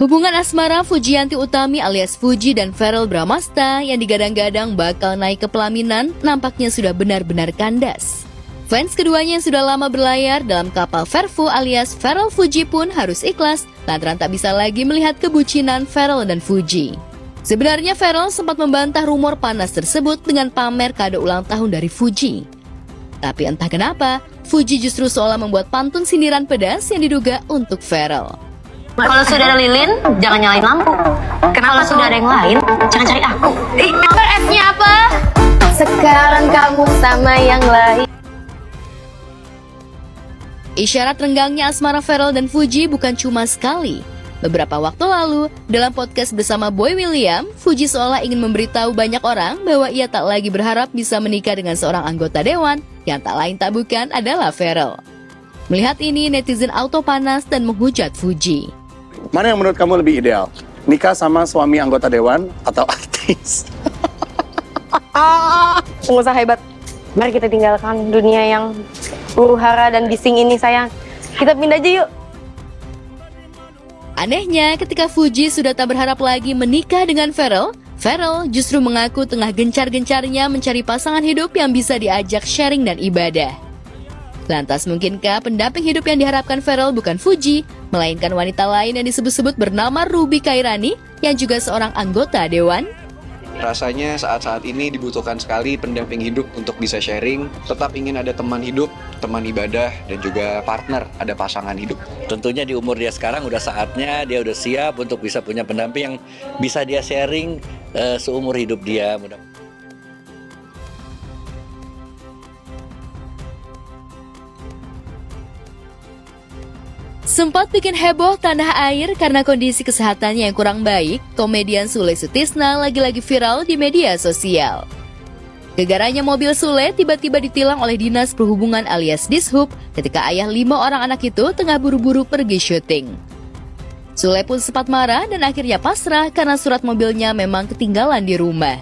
Hubungan asmara Fujianti Utami alias Fuji dan Verrell Bramasta yang digadang-gadang bakal naik ke pelaminan nampaknya sudah benar-benar kandas. Fans keduanya yang sudah lama berlayar dalam kapal Verfu alias Verrell Fuji pun harus ikhlas lantaran tak bisa lagi melihat kebucinan Verrell dan Fuji. Sebenarnya Verrell sempat membantah rumor panas tersebut dengan pamer kado ulang tahun dari Fuji. Tapi entah kenapa, Fuji justru seolah membuat pantun sindiran pedas yang diduga untuk Verrell. Kalau sudah ada lilin, jangan nyalain lampu. Kalau sudah ada yang lain, jangan cari aku. Nomor F-nya apa? Sekarang kamu sama yang lain. Isyarat renggangnya asmara Verrell dan Fuji bukan cuma sekali. Beberapa waktu lalu, dalam podcast bersama Boy William, Fuji seolah ingin memberitahu banyak orang bahwa ia tak lagi berharap bisa menikah dengan seorang anggota dewan yang tak lain tak bukan adalah Verrell. Melihat ini, netizen auto panas dan menghujat Fuji. Mana yang menurut kamu lebih ideal? Nikah sama suami anggota dewan atau artis? Pengusaha hebat. Mari kita tinggalkan dunia yang huru-hara dan bising ini, sayang. Kita pindah aja yuk. Anehnya, ketika Fuji sudah tak berharap lagi menikah dengan Verrell, Verrell justru mengaku tengah gencar-gencarnya mencari pasangan hidup yang bisa diajak sharing dan ibadah. Lantas mungkinkah pendamping hidup yang diharapkan Verrell bukan Fuji, melainkan wanita lain yang disebut-sebut bernama Ruby Kairani yang juga seorang anggota dewan? Rasanya saat-saat ini dibutuhkan sekali pendamping hidup untuk bisa sharing, tetap ingin ada teman hidup, teman ibadah, dan juga partner, ada pasangan hidup. Tentunya di umur dia sekarang udah saatnya, dia udah siap untuk bisa punya pendamping yang bisa dia sharing seumur hidup dia. Sempat bikin heboh tanah air karena kondisi kesehatannya yang kurang baik, komedian Sule Sutisna lagi-lagi viral di media sosial. Gegaranya mobil Sule tiba-tiba ditilang oleh Dinas Perhubungan alias Dishub ketika ayah 5 orang anak itu tengah buru-buru pergi syuting. Sule pun sempat marah dan akhirnya pasrah karena surat mobilnya memang ketinggalan di rumah.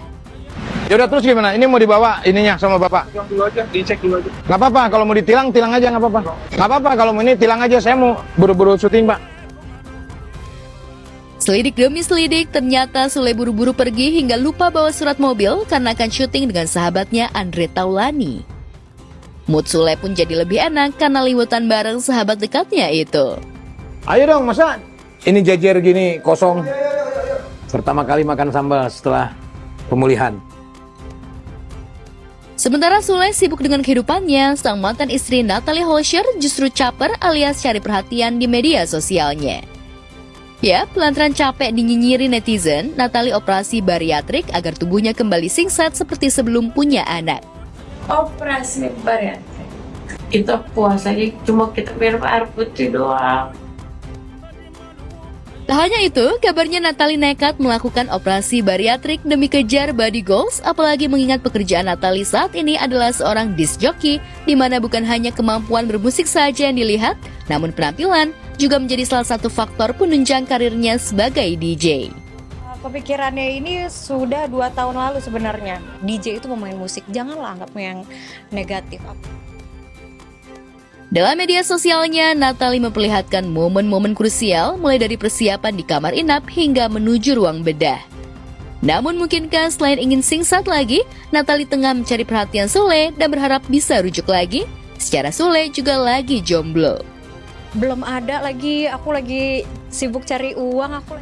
Ya udah, terus gimana? Ini mau dibawa ininya sama bapak? Tilang dulu aja, dicek dulu aja. Nggak apa-apa, kalau mau ditilang, tilang aja nggak apa-apa. Nggak apa-apa, kalau mau ini tilang aja, saya mau buru-buru syuting, Pak. Selidik demi selidik, ternyata Sule buru-buru pergi hingga lupa bawa surat mobil karena akan syuting dengan sahabatnya Andre Taulani. Mood Sule pun jadi lebih enak karena liwetan bareng sahabat dekatnya itu. Ayo dong, masa ini jajar gini kosong? Pertama kali makan sambal setelah pemulihan. Sementara Sule sibuk dengan kehidupannya, sang mantan istri Natalie Holscher justru caper alias cari perhatian di media sosialnya. Ya, lantaran capek dinyinyiri netizen, Natalie operasi bariatrik agar tubuhnya kembali singset seperti sebelum punya anak. Operasi bariatrik itu puasanya cuma kita minum air putih doang. Tak hanya itu, kabarnya Natalie nekat melakukan operasi bariatrik demi kejar body goals, apalagi mengingat pekerjaan Natalie saat ini adalah seorang disc jockey, di mana bukan hanya kemampuan bermusik saja yang dilihat, namun penampilan juga menjadi salah satu faktor penunjang karirnya sebagai DJ. Kepikirannya ini sudah 2 tahun lalu sebenarnya. DJ itu pemain musik, janganlah anggap yang negatif. Dalam media sosialnya, Natalie memperlihatkan momen-momen krusial mulai dari persiapan di kamar inap hingga menuju ruang bedah. Namun mungkinkah selain ingin singset lagi, Natalie tengah mencari perhatian Sule dan berharap bisa rujuk lagi? Secara Sule juga lagi jomblo. Belum ada lagi, aku lagi sibuk cari uang, aku